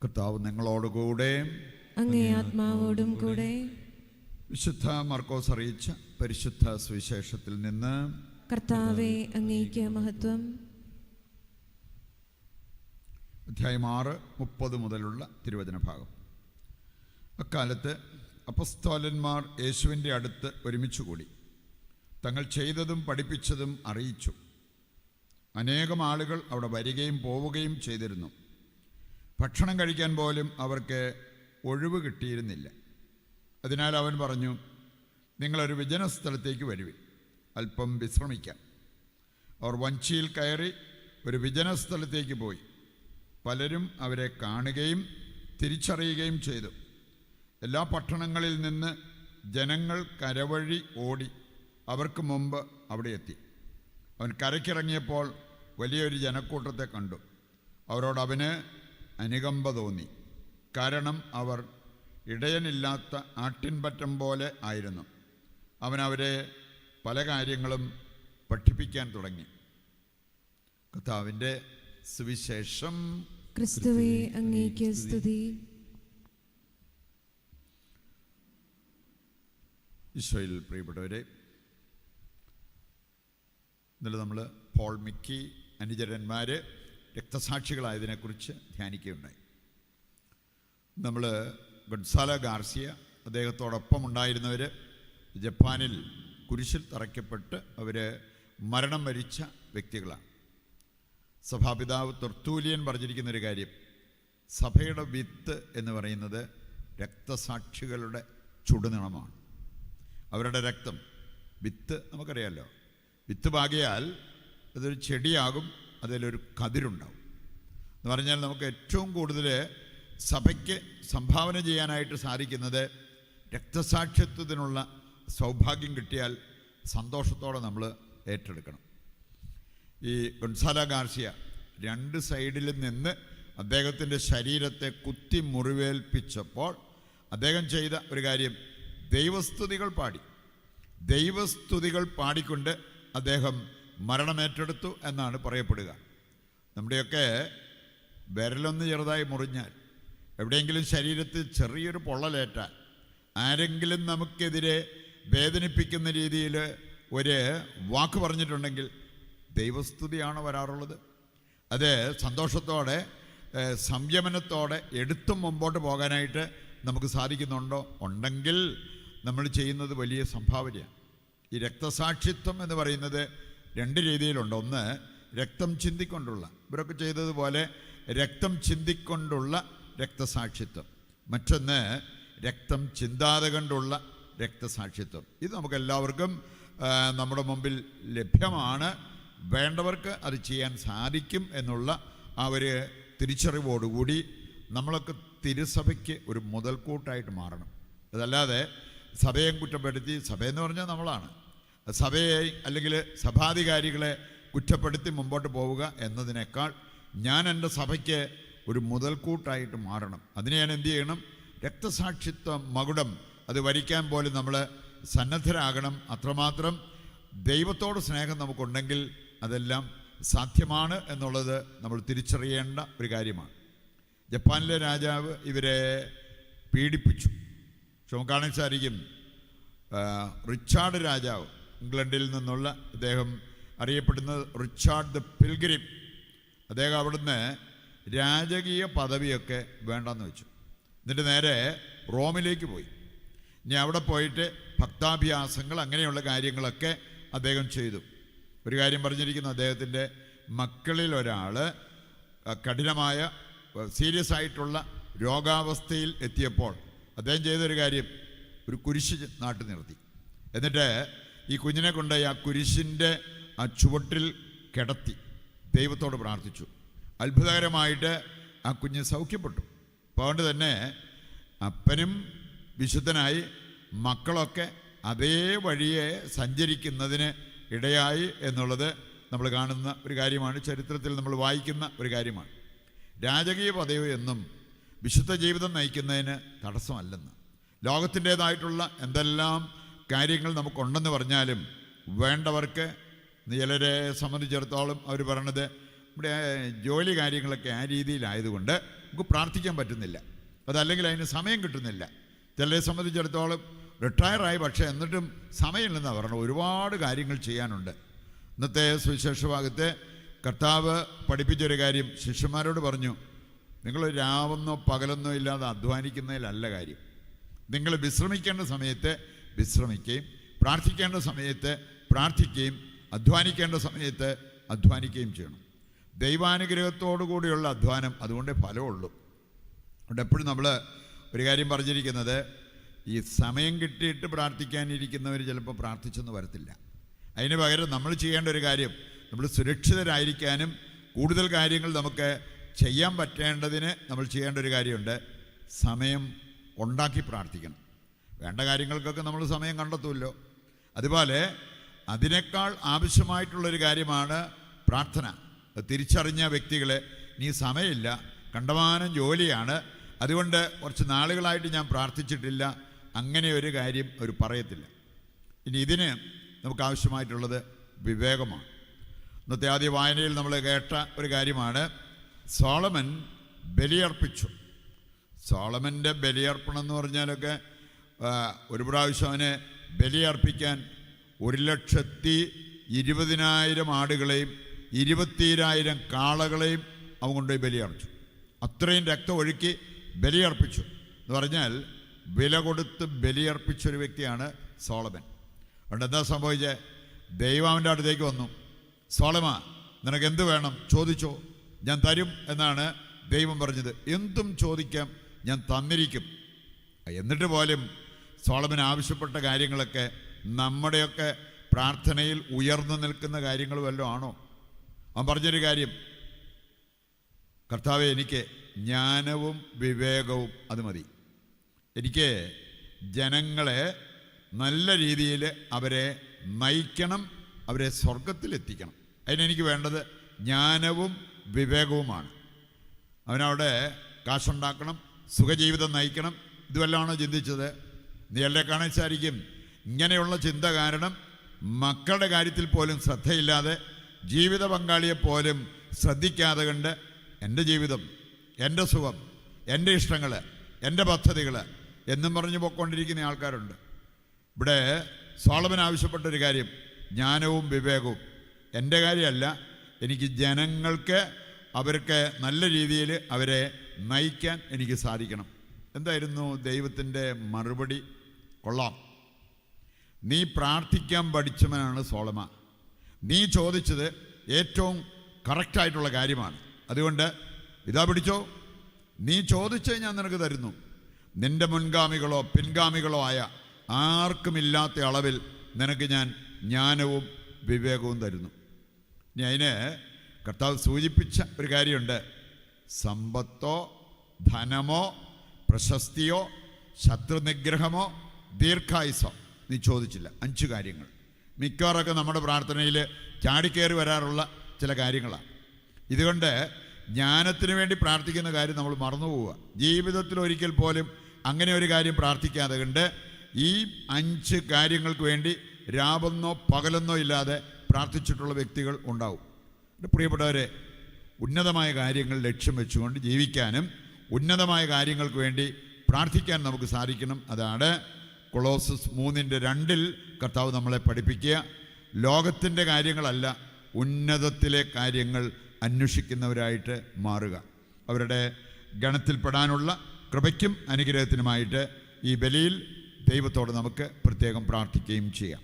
കർത്താവ് നിങ്ങളോടുകൂടെ അങ്ങേ ആത്മാവോടും കൂടെ. വിശുദ്ധ മർക്കോസ് അറിയിച്ച പരിശുദ്ധ സുവിശേഷത്തിൽ നിന്ന്. കർത്താവേ, അങ്ങേക്ക് മഹത്വം. അധ്യായം 6:30 മുതലുള്ള തിരുവചന ഭാഗം. അക്കാലത്ത് അപ്പസ്തോലന്മാർ യേശുവിൻ്റെ അടുത്ത് ഒരുമിച്ചുകൂടി തങ്ങൾ ചെയ്തതും പഠിപ്പിച്ചതും അറിയിച്ചു. അനേകം ആളുകൾ അവിടെ വരികയും പോവുകയും ചെയ്തിരുന്നു. ഭക്ഷണം കഴിക്കാൻ പോലും അവർക്ക് ഒഴിവ് കിട്ടിയിരുന്നില്ല. അതിനാൽ അവൻ പറഞ്ഞു, നിങ്ങളൊരു വിജന സ്ഥലത്തേക്ക് വരുവിൻ, അല്പം വിശ്രമിക്കാം. അവർ വഞ്ചിയിൽ കയറി ഒരു വിജന സ്ഥലത്തേക്ക് പോയി. പലരും അവരെ കാണുകയും തിരിച്ചറിയുകയും ചെയ്തു. എല്ലാ പട്ടണങ്ങളിൽ നിന്ന് ജനങ്ങൾ കരവഴി ഓടി അവർക്ക് മുമ്പ് അവിടെ എത്തി. അവൻ കരയ്ക്കിറങ്ങിയപ്പോൾ വലിയൊരു ജനക്കൂട്ടത്തെ കണ്ടു. അവരോട് അവന് അനുകമ്പ തോന്നി. കാരണം അവർ ഇടയനില്ലാത്ത ആട്ടിൻപറ്റം പോലെ ആയിരുന്നു. അവൻ അവരെ പല കാര്യങ്ങളും പഠിപ്പിക്കാൻ തുടങ്ങി. കർത്താവിൻ്റെ സുവിശേഷം. ക്രിസ്തുവേ, അങ്ങേക്ക് സ്തുതി. ഈശോയിൽ പ്രിയപ്പെട്ടവരെ, ഇന്നലെ നമ്മൾ പോൾ മിക്കി അനുചരന്മാർ രക്തസാക്ഷികളായതിനെക്കുറിച്ച് ധ്യാനിക്കുകയുണ്ടായി. നമ്മൾ ഗൊൺസാല ഗാർസിയ, അദ്ദേഹത്തോടൊപ്പം ഉണ്ടായിരുന്നവർ ജപ്പാനിൽ കുരിശിൽ തറയ്ക്കപ്പെട്ട് അവർ മരണം വരിച്ച വ്യക്തികളാണ്. സഭാപിതാവ് തെർത്തൂലിയൻ പറഞ്ഞിരിക്കുന്നൊരു കാര്യം, സഭയുടെ വിത്ത് എന്ന് പറയുന്നത് രക്തസാക്ഷികളുടെ ചുടുനിണമാണ്. അവരുടെ രക്തം, വിത്ത് നമുക്കറിയാമല്ലോ, വിത്ത് പാകിയാൽ അതൊരു ചെടിയാകും, അതിലൊരു കതിരുണ്ടാവും. എന്ന് പറഞ്ഞാൽ നമുക്ക് ഏറ്റവും കൂടുതൽ സഭയ്ക്ക് സംഭാവന ചെയ്യാനായിട്ട് സാധിക്കുന്നത് രക്തസാക്ഷിത്വത്തിനുള്ള സൗഭാഗ്യം കിട്ടിയാൽ സന്തോഷത്തോടെ നമ്മൾ ഏറ്റെടുക്കണം. ഈ ഗൊൺസാല ഗാർസിയ 2 സൈഡിലും നിന്ന് അദ്ദേഹത്തിൻ്റെ ശരീരത്തെ കുത്തി മുറിവേൽപ്പിച്ചപ്പോൾ അദ്ദേഹം ചെയ്ത ഒരു കാര്യം, ദൈവസ്തുതികൾ പാടി. ദൈവസ്തുതികൾ പാടിക്കൊണ്ട് അദ്ദേഹം മരണമേറ്റെടുത്തു എന്നാണ് പറയപ്പെടുക. നമ്മുടെയൊക്കെ വിരലൊന്ന് ചെറുതായി മുറിഞ്ഞാൽ, എവിടെയെങ്കിലും ശരീരത്തിൽ ചെറിയൊരു പൊള്ളലേറ്റാൽ, ആരെങ്കിലും നമുക്കെതിരെ വേദനിപ്പിക്കുന്ന രീതിയിൽ ഒരു വാക്ക് പറഞ്ഞിട്ടുണ്ടെങ്കിൽ ദൈവസ്തുതിയാണ് വരാറുള്ളത്. അത് സന്തോഷത്തോടെ സംയമനത്തോടെ എടുത്തും മുമ്പോട്ട് പോകാനായിട്ട് നമുക്ക് സാധിക്കുന്നുണ്ടോ? ഉണ്ടെങ്കിൽ നമ്മൾ ചെയ്യുന്നത് വലിയ സംഭാവനയാണ്. ഈ രക്തസാക്ഷിത്വം എന്ന് പറയുന്നത് 2 രീതിയിലുണ്ട്. ഒന്ന്, രക്തം ചിന്തിക്കൊണ്ടുള്ള, ഇവരൊക്കെ ചെയ്തതുപോലെ രക്തം ചിന്തിക്കൊണ്ടുള്ള രക്തസാക്ഷിത്വം. മറ്റൊന്ന്, രക്തം ചിന്താതെ കൊണ്ടുള്ള രക്തസാക്ഷിത്വം. ഇത് നമുക്കെല്ലാവർക്കും നമ്മുടെ മുമ്പിൽ ലഭ്യമാണ്. വേണ്ടവർക്ക് അത് ചെയ്യാൻ സാധിക്കും എന്നുള്ള ആ ഒരു തിരിച്ചറിവോടുകൂടി നമ്മളൊക്കെ തിരുസഭയ്ക്ക് ഒരു മുതൽക്കൂട്ടായിട്ട് മാറണം. അതല്ലാതെ സഭയെ കുറ്റപ്പെടുത്തി, സഭയെന്ന് പറഞ്ഞാൽ നമ്മളാണ്, സഭയെ അല്ലെങ്കിൽ സഭാധികാരികളെ കുറ്റപ്പെടുത്തി മുമ്പോട്ട് പോവുക എന്നതിനേക്കാൾ ഞാൻ എൻ്റെ സഭയ്ക്ക് ഒരു മുതൽക്കൂട്ടായിട്ട് മാറണം. അതിനെ ഞാൻ എന്ത് ചെയ്യണം? രക്തസാക്ഷിത്വ മകുടം അത് വരിക്കാൻ പോലും നമ്മൾ സന്നദ്ധരാകണം. അത്രമാത്രം ദൈവത്തോട് സ്നേഹം നമുക്കുണ്ടെങ്കിൽ അതെല്ലാം സാധ്യമാണ് എന്നുള്ളത് നമ്മൾ തിരിച്ചറിയേണ്ട ഒരു കാര്യമാണ്. ജപ്പാനിലെ രാജാവ് ഇവരെ പീഡിപ്പിച്ചു. നമുക്ക് സാധിക്കും, റിച്ചാർഡ് രാജാവ്, ഇംഗ്ലണ്ടിൽ നിന്നുള്ള അദ്ദേഹം അറിയപ്പെടുന്നത് റിച്ചാർഡ് ദ പിൽഗ്രിം. അദ്ദേഹം അവിടുന്ന് രാജകീയ പദവിയൊക്കെ വേണ്ടെന്ന് വെച്ചു. എന്നിട്ട് നേരെ റോമിലേക്ക് പോയി. ഇനി അവിടെ പോയിട്ട് ഭക്താഭ്യാസങ്ങൾ അങ്ങനെയുള്ള കാര്യങ്ങളൊക്കെ അദ്ദേഹം ചെയ്തു. ഒരു കാര്യം പറഞ്ഞിരിക്കുന്നു, അദ്ദേഹത്തിൻ്റെ മക്കളിൽ ഒരാൾ കഠിനമായ സീരിയസ് ആയിട്ടുള്ള രോഗാവസ്ഥയിൽ എത്തിയപ്പോൾ അദ്ദേഹം ചെയ്തൊരു കാര്യം, ഒരു കുരിശ് നാട്ടി നിർത്തി. എന്നിട്ട് ഈ കുഞ്ഞിനെ കൊണ്ട് ആ കുരിശിൻ്റെ ആ ചുവട്ടിൽ കിടത്തി ദൈവത്തോട് പ്രാർത്ഥിച്ചു. അത്ഭുതകരമായിട്ട് ആ കുഞ്ഞ് സൗഖ്യപ്പെട്ടു. അപ്പോൾ അതുകൊണ്ട് തന്നെ അപ്പനും വിശുദ്ധനായി, മക്കളൊക്കെ അതേ വഴിയെ സഞ്ചരിക്കുന്നതിന് ഇടയായി എന്നുള്ളത് നമ്മൾ കാണുന്ന ഒരു കാര്യമാണ്. ചരിത്രത്തിൽ നമ്മൾ വായിക്കുന്ന ഒരു കാര്യമാണ്. രാജകീയ പദവി എന്നും വിശുദ്ധ ജീവിതം നയിക്കുന്നതിന് തടസ്സമല്ലെന്ന്. ലോകത്തിൻ്റേതായിട്ടുള്ള എന്തെല്ലാം കാര്യങ്ങൾ നമുക്കുണ്ടെന്ന് പറഞ്ഞാലും വേണ്ടവർക്ക്, ചിലരെ സംബന്ധിച്ചിടത്തോളം അവർ പറയണത് ഇവിടെ ജോലി കാര്യങ്ങളൊക്കെ ആ രീതിയിലായതുകൊണ്ട് നമുക്ക് പ്രാർത്ഥിക്കാൻ പറ്റുന്നില്ല. അതല്ലെങ്കിൽ അതിന് സമയം കിട്ടുന്നില്ല. ചിലരെ സംബന്ധിച്ചിടത്തോളം റിട്ടയറായി, പക്ഷേ എന്നിട്ടും സമയമില്ലെന്നാണ് പറഞ്ഞത്. ഒരുപാട് കാര്യങ്ങൾ ചെയ്യാനുണ്ട്. ഇന്നത്തെ സുവിശേഷ ഭാഗത്തെ കർത്താവ് പഠിപ്പിച്ചൊരു കാര്യം ശിഷ്യന്മാരോട് പറഞ്ഞു, നിങ്ങൾ രാവെന്നോ പകലെന്നോ ഇല്ലാതെ അധ്വാനിക്കുന്നതിലല്ല കാര്യം. നിങ്ങൾ വിശ്രമിക്കേണ്ട സമയത്ത് വിശ്രമിക്കുകയും പ്രാർത്ഥിക്കേണ്ട സമയത്ത് പ്രാർത്ഥിക്കുകയും അധ്വാനിക്കേണ്ട സമയത്ത് അധ്വാനിക്കുകയും ചെയ്യണം. ദൈവാനുഗ്രഹത്തോടു കൂടിയുള്ള അധ്വാനം, അതുകൊണ്ടേ ഫലമുള്ളൂ. അതുകൊണ്ട് എപ്പോഴും നമ്മൾ ഒരു കാര്യം പറഞ്ഞിരിക്കുന്നത്, ഈ സമയം കിട്ടിയിട്ട് പ്രാർത്ഥിക്കാനിരിക്കുന്നവർ ചിലപ്പോൾ പ്രാർത്ഥിച്ചെന്ന് വരത്തില്ല. അതിന് പകരം നമ്മൾ ചെയ്യേണ്ട ഒരു കാര്യം, നമ്മൾ സുരക്ഷിതരായിരിക്കാനും കൂടുതൽ കാര്യങ്ങൾ നമുക്ക് ചെയ്യാൻ പറ്റേണ്ടതിന് നമ്മൾ ചെയ്യേണ്ട ഒരു കാര്യമുണ്ട്. സമയം ഉണ്ടാക്കി പ്രാർത്ഥിക്കണം. വേണ്ട കാര്യങ്ങൾക്കൊക്കെ നമ്മൾ സമയം കണ്ടെത്തുമല്ലോ. അതുപോലെ അതിനേക്കാൾ ആവശ്യമായിട്ടുള്ളൊരു കാര്യമാണ് പ്രാർത്ഥന. തിരിച്ചറിഞ്ഞ വ്യക്തികളെ, നീ സമയമില്ല, കണ്ടമാനം ജോലിയാണ്, അതുകൊണ്ട് കുറച്ച് നാളുകളായിട്ട് ഞാൻ പ്രാർത്ഥിച്ചിട്ടില്ല, അങ്ങനെ ഒരു കാര്യം അവർ പറയത്തില്ല. ഇനി ഇതിന് നമുക്ക് ആവശ്യമായിട്ടുള്ളത് വിവേകമാണ്. ഇന്നത്തെ ആദ്യ വായനയിൽ നമ്മൾ കേട്ട ഒരു കാര്യമാണ്, സോളമൻ ബലിയർപ്പിച്ചു. സോളമൻ്റെ ബലിയർപ്പണം എന്ന് പറഞ്ഞാലൊക്കെ ഒരു പ്രാവശ്യം അവന് ബലിയർപ്പിക്കാൻ 1,20,000 ആടുകളെയും 20,000 കാളകളെയും അവൻ കൊണ്ടുപോയി ബലിയർപ്പിച്ചു. അത്രയും രക്തം ഒഴുക്കി ബലിയർപ്പിച്ചു എന്ന് പറഞ്ഞാൽ വില കൊടുത്ത് ബലിയർപ്പിച്ചൊരു വ്യക്തിയാണ് സോളമൻ. അതുകൊണ്ട് എന്താ സംഭവിച്ചത്? ദൈവം അവൻ്റെ അടുത്തേക്ക് വന്നു, സോളമ നിനക്ക് എന്ത് വേണം ചോദിച്ചോ, ഞാൻ തരും എന്നാണ് ദൈവം പറഞ്ഞത്. എന്തും ചോദിക്കാം, ഞാൻ തന്നിരിക്കും. എന്നിട്ട് പോലും സോളമൻ ആവശ്യപ്പെട്ട കാര്യങ്ങളൊക്കെ നമ്മുടെയൊക്കെ പ്രാർത്ഥനയിൽ ഉയർന്നു നിൽക്കുന്ന കാര്യങ്ങൾ വല്ലതും ആണോ? അവൻ പറഞ്ഞൊരു കാര്യം, കർത്താവേ എനിക്ക് ജ്ഞാനവും വിവേകവും അത് മതി. എനിക്ക് ജനങ്ങളെ നല്ല രീതിയിൽ അവരെ നയിക്കണം, അവരെ സ്വർഗത്തിലെത്തിക്കണം. അതിനെനിക്ക് വേണ്ടത് ജ്ഞാനവും വിവേകവുമാണ്. അവനവിടെ കാശുണ്ടാക്കണം, സുഖജീവിതം നയിക്കണം, ഇതുവല്ലാണോ ചിന്തിച്ചത്? നീ എല്ലാം കാണിച്ചായിരിക്കും ഇങ്ങനെയുള്ള ചിന്ത കാരണം മക്കളുടെ കാര്യത്തിൽ പോലും ശ്രദ്ധയില്ലാതെ, ജീവിത പങ്കാളിയെപ്പോലും ശ്രദ്ധിക്കാതെ കണ്ട് എൻ്റെ ജീവിതം, എൻ്റെ സുഖം, എൻ്റെ ഇഷ്ടങ്ങൾ, എൻ്റെ പദ്ധതികൾ എന്നും പറഞ്ഞു പോയിക്കൊണ്ടിരിക്കുന്ന ആൾക്കാരുണ്ട്. ഇവിടെ സോളമൻ ആവശ്യപ്പെട്ടൊരു കാര്യം ജ്ഞാനവും വിവേകവും. എൻ്റെ കാര്യമല്ല, എനിക്ക് ജനങ്ങൾക്ക് അവർക്ക് നല്ല രീതിയിൽ അവരെ നയിക്കാൻ എനിക്ക് സാധിക്കണം. എന്തായിരുന്നു ദൈവത്തിൻ്റെ മറുപടി? കൊള്ളാം, നീ പ്രാർത്ഥിക്കാൻ പഠിച്ചവനാണ് സോളമ. നീ ചോദിച്ചത് ഏറ്റവും കറക്റ്റായിട്ടുള്ള കാര്യമാണ്. അതുകൊണ്ട് ഇതാ പിടിച്ചോ, നീ ചോദിച്ചത് ഞാൻ നിനക്ക് തരുന്നു. നിന്റെ മുൻഗാമികളോ പിൻഗാമികളോ ആയ ആർക്കുമില്ലാത്ത അളവിൽ നിനക്ക് ഞാൻ ജ്ഞാനവും വിവേകവും തരുന്നു. ഇനി അതിന് കർത്താവ് സൂചിപ്പിച്ച ഒരു കാര്യമുണ്ട്. സമ്പത്തോ ധനമോ പ്രശസ്തിയോ ശത്രുനിഗ്രഹമോ ദീർഘായുസോ നീ ചോദിച്ചില്ല. 5 കാര്യങ്ങൾ. മിക്കവാറൊക്കെ നമ്മുടെ പ്രാർത്ഥനയിൽ ചാടിക്കയറി വരാറുള്ള ചില കാര്യങ്ങളാണ്. ഇതുകൊണ്ട് ജ്ഞാനത്തിന് വേണ്ടി പ്രാർത്ഥിക്കുന്ന കാര്യം നമ്മൾ മറന്നു പോവുക. ജീവിതത്തിൽ ഒരിക്കൽ പോലും അങ്ങനെ ഒരു കാര്യം പ്രാർത്ഥിക്കാതെ കണ്ട് ഈ 5 കാര്യങ്ങൾക്ക് വേണ്ടി രാവെന്നോ പകലെന്നോ ഇല്ലാതെ പ്രാർത്ഥിച്ചിട്ടുള്ള വ്യക്തികൾ ഉണ്ടാവും. പ്രിയപ്പെട്ടവരെ, ഉന്നതമായ കാര്യങ്ങൾ ലക്ഷ്യം വെച്ചുകൊണ്ട് ജീവിക്കാനും ഉന്നതമായ കാര്യങ്ങൾക്ക് വേണ്ടി പ്രാർത്ഥിക്കാൻ നമുക്ക് സാധിക്കണം. അതാണ് കൊളോസസ് 3:2 കർത്താവ് നമ്മളെ പഠിപ്പിക്കുക. ലോകത്തിൻ്റെ കാര്യങ്ങളല്ല, ഉന്നതത്തിലെ കാര്യങ്ങൾ അന്വേഷിക്കുന്നവരായിട്ട് മാറുക. അവരുടെ ഗണത്തിൽപ്പെടാനുള്ള കൃപയ്ക്കും അനുഗ്രഹത്തിനുമായിട്ട് ഈ ബലിയിൽ ദൈവത്തോട് നമുക്ക് പ്രത്യേകം പ്രാർത്ഥിക്കുകയും ചെയ്യാം.